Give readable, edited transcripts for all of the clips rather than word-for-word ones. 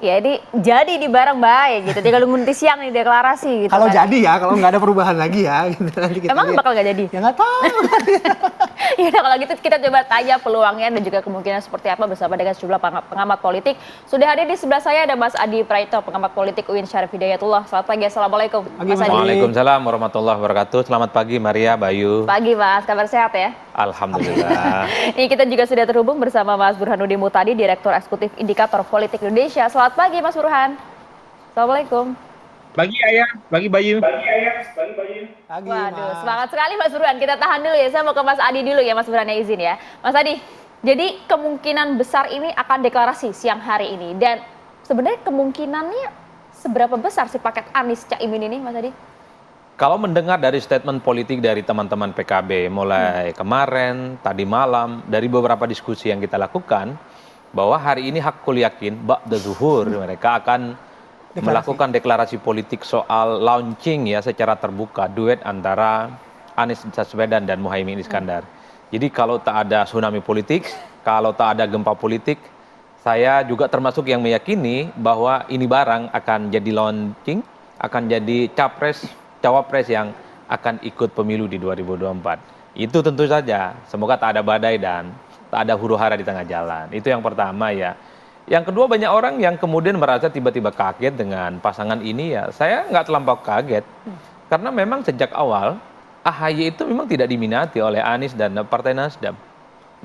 Ya ini jadi di bareng baik gitu. Tinggal nunggu nanti siang nih deklarasi gitu Kalau kan. jadi ya, kalau nggak ada perubahan lagi ya, gitu. Nanti kita Emang lihat. bakal nggak jadi? Ya nggak tahu. Ya udah kalau gitu kita coba tanya peluangnya dan juga kemungkinan seperti apa bersama dengan sejumlah pengamat politik. Sudah hadir di sebelah saya ada Mas Adi Praitno, pengamat politik UIN Syarif Hidayatullah. Selamat pagi, assalamualaikum. Pagi, Mas Mas Adi. Adi. Waalaikumsalam warahmatullahi wabarakatuh. Selamat pagi Maria, Bayu. Pagi Mas, kabar sehat ya? Alhamdulillah. Ini kita juga sudah terhubung bersama Mas Burhanuddin Muhtadi, Direktur Eksekutif Indikator Politik Indonesia. Selamat pagi Mas Burhan. Assalamualaikum. Pagi Ayah, pagi Bayu. Pagi, Waduh, Mas. semangat sekali Mas Burhan. Kita tahan dulu ya. Saya mau ke Mas Adi dulu ya, Mas Burhan, ya izin ya. Mas Adi, jadi kemungkinan besar ini akan deklarasi siang hari ini. Dan sebenarnya kemungkinannya seberapa besar sih paket Anies Caimin ini, Mas Adi? Kalau mendengar dari statement politik dari teman-teman PKB mulai kemarin, tadi malam, dari beberapa diskusi yang kita lakukan, bahwa hari ini hakul yakin, ba'da zuhur, mereka akan melakukan deklarasi politik soal launching ya secara terbuka duet antara Anies Baswedan dan Muhaimin Iskandar. Jadi kalau tak ada tsunami politik, kalau tak ada gempa politik, saya juga termasuk yang meyakini bahwa ini barang akan jadi launching, akan jadi cawapres yang akan ikut pemilu di 2024. Itu tentu saja, semoga tak ada badai dan tak ada huru hara di tengah jalan. Itu yang pertama ya. Yang kedua, banyak orang yang kemudian merasa tiba-tiba kaget dengan pasangan ini ya. Saya nggak terlampau kaget. Karena memang sejak awal AHY itu memang tidak diminati oleh Anies dan Partai Nasdem.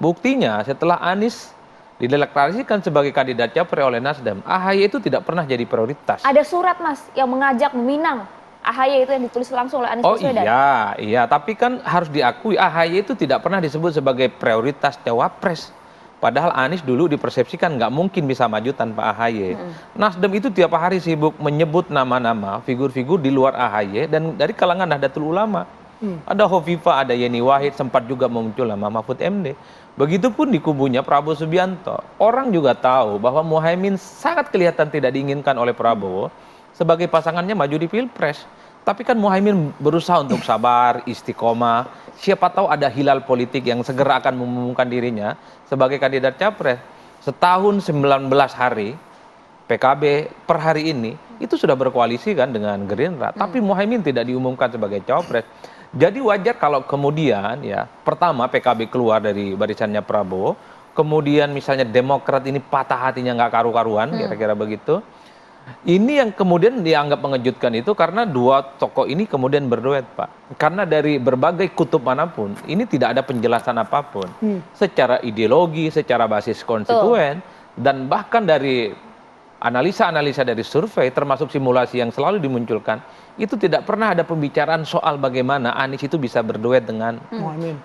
Buktinya setelah Anies dideklarasikan sebagai kandidat capres oleh Nasdem, AHY itu tidak pernah jadi prioritas. Ada surat Mas yang mengajak meminang AHY itu yang ditulis langsung oleh Anies Oh Baswedan. iya, tapi kan harus diakui AHY itu tidak pernah disebut sebagai prioritas cawapres. Padahal Anies dulu dipersepsikan nggak mungkin bisa maju tanpa AHY. Nasdem itu tiap hari sibuk menyebut nama-nama figur-figur di luar AHY dan dari kalangan Nahdlatul Ulama. Ada Hovifah, ada Yeni Wahid, sempat juga muncul nama Mahfud MD. Begitupun di kubunya Prabowo Subianto. Orang juga tahu bahwa Muhaimin sangat kelihatan tidak diinginkan oleh Prabowo sebagai pasangannya maju di Pilpres. Tapi kan Muhaimin berusaha untuk sabar, istiqomah. Siapa tahu ada hilal politik yang segera akan mengumumkan dirinya sebagai kandidat capres. Setahun 19 hari PKB per hari ini itu sudah berkoalisi kan dengan Gerindra. Tapi Muhaimin tidak diumumkan sebagai capres. Jadi wajar kalau kemudian ya pertama PKB keluar dari barisannya Prabowo. Kemudian misalnya Demokrat ini patah hatinya nggak karu-karuan kira-kira begitu. Ini yang kemudian dianggap mengejutkan itu karena dua tokoh ini kemudian berduet, Pak. Karena dari berbagai kutub manapun, ini tidak ada penjelasan apapun. Secara ideologi, secara basis konstituen, dan bahkan dari analisa-analisa dari survei, termasuk simulasi yang selalu dimunculkan, itu tidak pernah ada pembicaraan soal bagaimana Anies itu bisa berduet dengan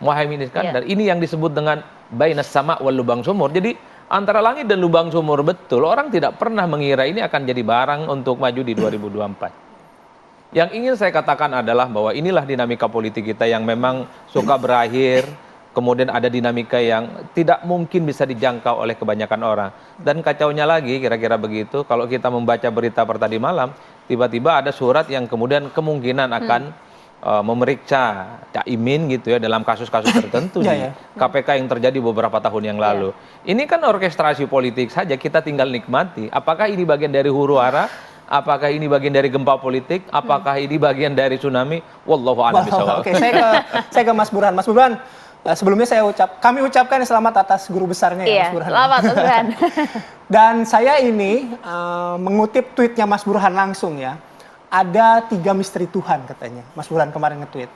Muhaimin Iskandar. Ini yang disebut dengan bainas sama wal lubang sumur. Jadi antara langit dan lubang sumur betul, orang tidak pernah mengira ini akan jadi barang untuk maju di 2024. Yang ingin saya katakan adalah bahwa inilah dinamika politik kita yang memang suka berakhir, kemudian ada dinamika yang tidak mungkin bisa dijangkau oleh kebanyakan orang. Dan kacaunya lagi, kira-kira begitu, kalau kita membaca berita per tadi malam, tiba-tiba ada surat yang kemudian kemungkinan akan memeriksa Caimin gitu ya dalam kasus-kasus tertentu di KPK yang terjadi beberapa tahun yang lalu. Ini kan orkestrasi politik saja, kita tinggal nikmati. Apakah ini bagian dari huru hara? Apakah ini bagian dari gempa politik? Apakah ini bagian dari tsunami? Wallahu a'lam bishawab. Oke, saya ke Mas Burhan. Mas Burhan, sebelumnya kami ucapkan selamat atas guru besarnya ya, Mas Burhan. Selamat Mas Burhan. Dan saya ini mengutip tweetnya Mas Burhan langsung ya. Ada 3 misteri Tuhan katanya. Mas Burhan kemarin nge-tweet.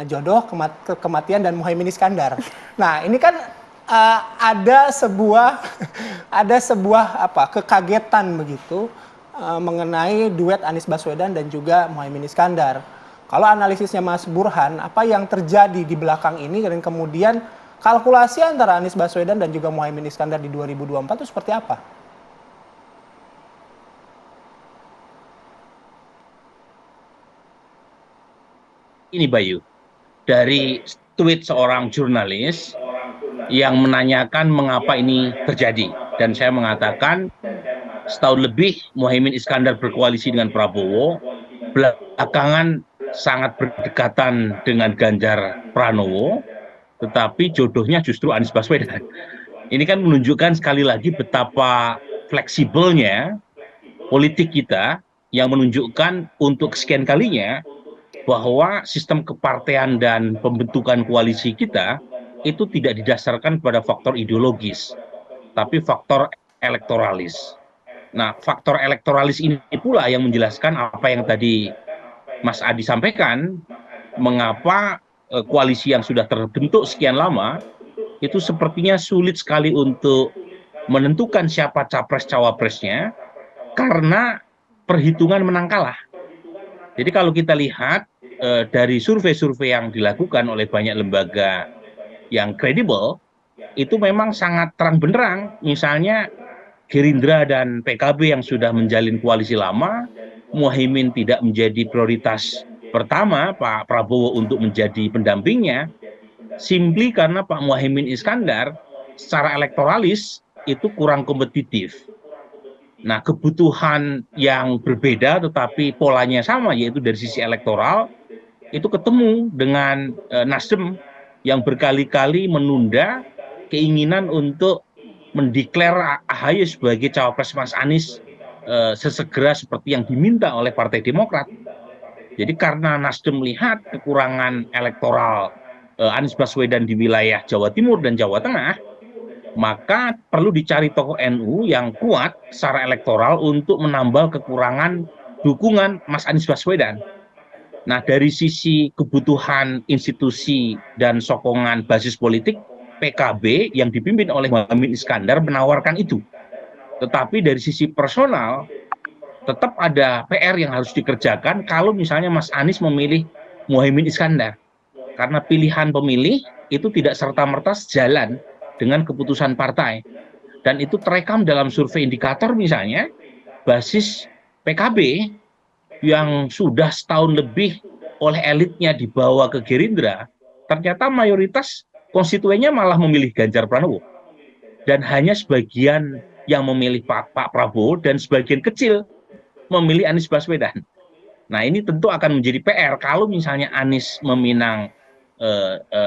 Jodoh, kematian, dan Muhaimin Iskandar. Nah ini kan ada sebuah kekagetan begitu mengenai duet Anies Baswedan dan juga Muhaimin Iskandar. Kalau analisisnya Mas Burhan, apa yang terjadi di belakang ini dan kemudian kalkulasi antara Anies Baswedan dan juga Muhaimin Iskandar di 2024 itu seperti apa? Ini Bayu, dari tweet seorang jurnalis yang menanyakan mengapa ini terjadi. Dan saya mengatakan setahun lebih Muhaimin Iskandar berkoalisi dengan Prabowo, belakangan sangat berdekatan dengan Ganjar Pranowo, tetapi jodohnya justru Anies Baswedan. Ini kan menunjukkan sekali lagi betapa fleksibelnya politik kita yang menunjukkan untuk kesekian kalinya bahwa sistem kepartean dan pembentukan koalisi kita itu tidak didasarkan pada faktor ideologis, tapi faktor elektoralis. Nah, faktor elektoralis ini pula yang menjelaskan apa yang tadi Mas Adi sampaikan, mengapa koalisi yang sudah terbentuk sekian lama itu sepertinya sulit sekali untuk menentukan siapa capres-cawapresnya karena perhitungan menang kalah. Jadi kalau kita lihat dari survei-survei yang dilakukan oleh banyak lembaga yang kredibel, itu memang sangat terang benderang. Misalnya Gerindra dan PKB yang sudah menjalin koalisi lama, Muhaimin tidak menjadi prioritas pertama Pak Prabowo untuk menjadi pendampingnya, simply karena Pak Muhaimin Iskandar secara elektoralis itu kurang kompetitif. Nah, kebutuhan yang berbeda tetapi polanya sama, yaitu dari sisi elektoral, itu ketemu dengan Nasdem yang berkali-kali menunda keinginan untuk mendeklar AHY sebagai cawapres Mas Anies sesegera seperti yang diminta oleh Partai Demokrat. Jadi karena Nasdem melihat kekurangan elektoral Anies Baswedan di wilayah Jawa Timur dan Jawa Tengah, maka perlu dicari tokoh NU yang kuat secara elektoral untuk menambal kekurangan dukungan Mas Anies Baswedan. Nah, dari sisi kebutuhan institusi dan sokongan basis politik, PKB yang dipimpin oleh Muhaimin Iskandar menawarkan itu. Tetapi dari sisi personal, tetap ada PR yang harus dikerjakan kalau misalnya Mas Anies memilih Muhaimin Iskandar. Karena pilihan pemilih itu tidak serta-merta sejalan dengan keputusan partai. Dan itu terekam dalam survei indikator misalnya, basis PKB yang sudah setahun lebih oleh elitnya dibawa ke Gerindra, ternyata mayoritas konstituennya malah memilih Ganjar Pranowo. Dan hanya sebagian yang memilih Pak Prabowo dan sebagian kecil memilih Anies Baswedan. Nah, ini tentu akan menjadi PR kalau misalnya Anies meminang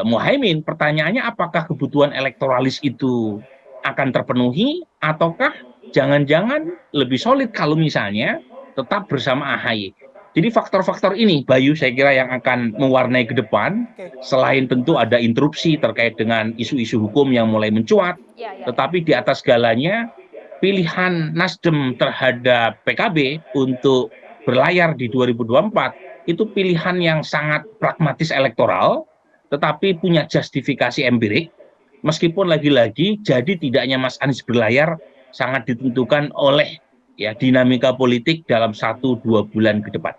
Muhaimin. Pertanyaannya apakah kebutuhan elektoralis itu akan terpenuhi ataukah jangan-jangan lebih solid kalau misalnya tetap bersama AHY. Jadi faktor-faktor ini, Bayu, saya kira yang akan mewarnai ke depan. Selain tentu ada interupsi terkait dengan isu-isu hukum yang mulai mencuat, tetapi di atas segalanya pilihan Nasdem terhadap PKB untuk berlayar di 2024 itu pilihan yang sangat pragmatis elektoral, tetapi punya justifikasi empirik. Meskipun lagi-lagi jadi tidaknya Mas Anies berlayar sangat ditentukan oleh dinamika politik dalam 1-2 bulan ke depan.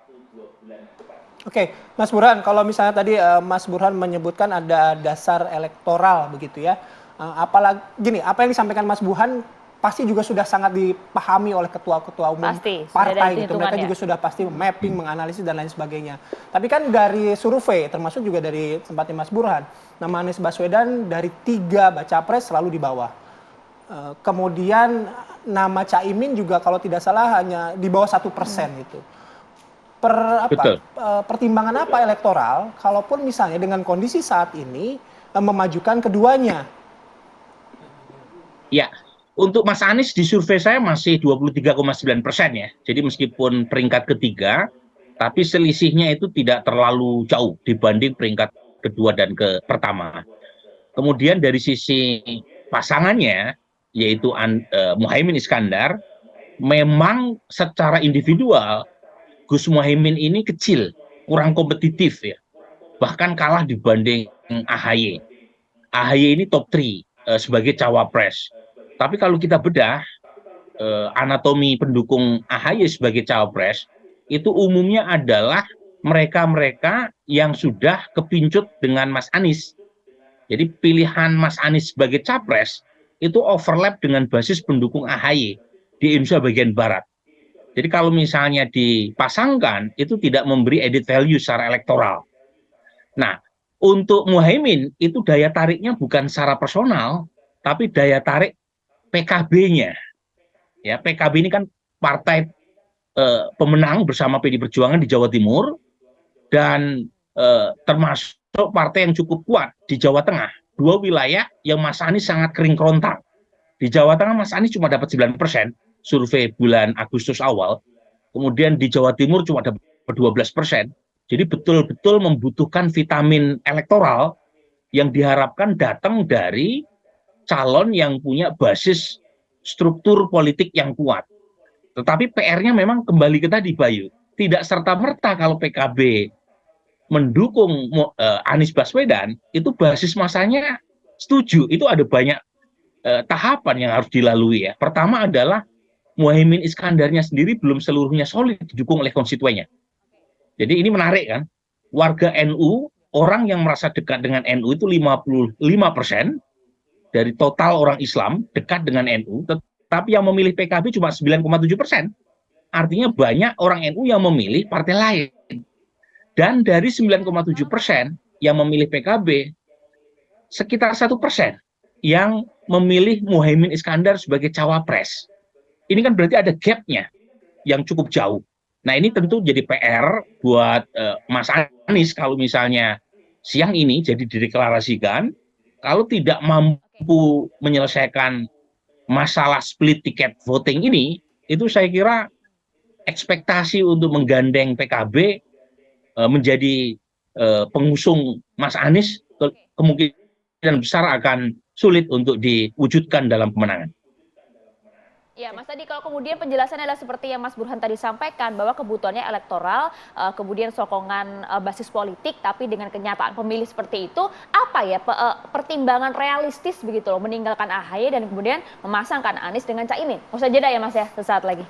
Oke, Mas Burhan, kalau misalnya tadi Mas Burhan menyebutkan ada dasar elektoral begitu ya, apalagi gini, apa yang disampaikan Mas Burhan pasti juga sudah sangat dipahami oleh ketua-ketua umum partai gitu. Mereka juga sudah pasti mapping, menganalisis dan lain sebagainya. Tapi kan dari survei, termasuk juga dari tempatnya Mas Burhan, nama Anies Baswedan dari 3 baca pres selalu di bawah. Kemudian nama Caimin juga kalau tidak salah hanya di bawah 1% gitu. Pertimbangan apa elektoral kalaupun misalnya dengan kondisi saat ini memajukan keduanya? Ya, untuk Mas Anies di survei saya masih 23,9% ya. Jadi meskipun peringkat ketiga, tapi selisihnya itu tidak terlalu jauh dibanding peringkat kedua dan pertama. Kemudian dari sisi pasangannya, yaitu Muhaimin Iskandar, memang secara individual Gus Muhaimin ini kecil, kurang kompetitif ya. Bahkan kalah dibanding AHY. AHY ini top 3 sebagai cawapres. Tapi kalau kita bedah anatomi pendukung AHY sebagai cawapres, itu umumnya adalah mereka-mereka yang sudah kepincut dengan Mas Anies. Jadi pilihan Mas Anies sebagai capres itu overlap dengan basis pendukung AHY di Indonesia bagian Barat. Jadi kalau misalnya dipasangkan, itu tidak memberi added value secara elektoral. Nah, untuk Muhaimin, itu daya tariknya bukan secara personal, tapi daya tarik PKB-nya. Ya, PKB ini kan partai pemenang bersama PD Perjuangan di Jawa Timur, dan termasuk partai yang cukup kuat di Jawa Tengah. 2 wilayah yang Mas Anies sangat kering kerontang. Di Jawa Tengah Mas Anies cuma dapat 9%, survei bulan Agustus awal, kemudian di Jawa Timur cuma dapat 12%. Jadi betul-betul membutuhkan vitamin elektoral yang diharapkan datang dari calon yang punya basis struktur politik yang kuat. Tetapi PR-nya memang kembali ke tadi, Bayu. Tidak serta-merta kalau PKB mendukung Anies Baswedan, itu basis masanya setuju. Itu ada banyak tahapan yang harus dilalui ya. Pertama adalah Muhaimin Iskandarnya sendiri belum seluruhnya solid didukung oleh konstituennya. Jadi ini menarik kan, warga NU, orang yang merasa dekat dengan NU itu 55% dari total orang Islam dekat dengan NU, tetapi yang memilih PKB cuma 9,7%. Artinya banyak orang NU yang memilih partai lain. Dan dari 9,7% yang memilih PKB, sekitar 1% yang memilih Muhaimin Iskandar sebagai cawapres. Ini kan berarti ada gap-nya yang cukup jauh. Nah ini tentu jadi PR buat Mas Anies kalau misalnya siang ini jadi dideklarasikan, kalau tidak mampu menyelesaikan masalah split tiket voting ini, itu saya kira ekspektasi untuk menggandeng PKB menjadi pengusung Mas Anies kemungkinan besar akan sulit untuk diwujudkan dalam kemenangan. Ya, Mas tadi kalau kemudian penjelasannya adalah seperti yang Mas Burhan tadi sampaikan bahwa kebutuhannya elektoral, kemudian sokongan basis politik, tapi dengan kenyataan pemilih seperti itu, apa ya pertimbangan realistis begitu loh meninggalkan AHY dan kemudian memasangkan Anies dengan Caimin? Usai jeda ya Mas ya, sesaat lagi.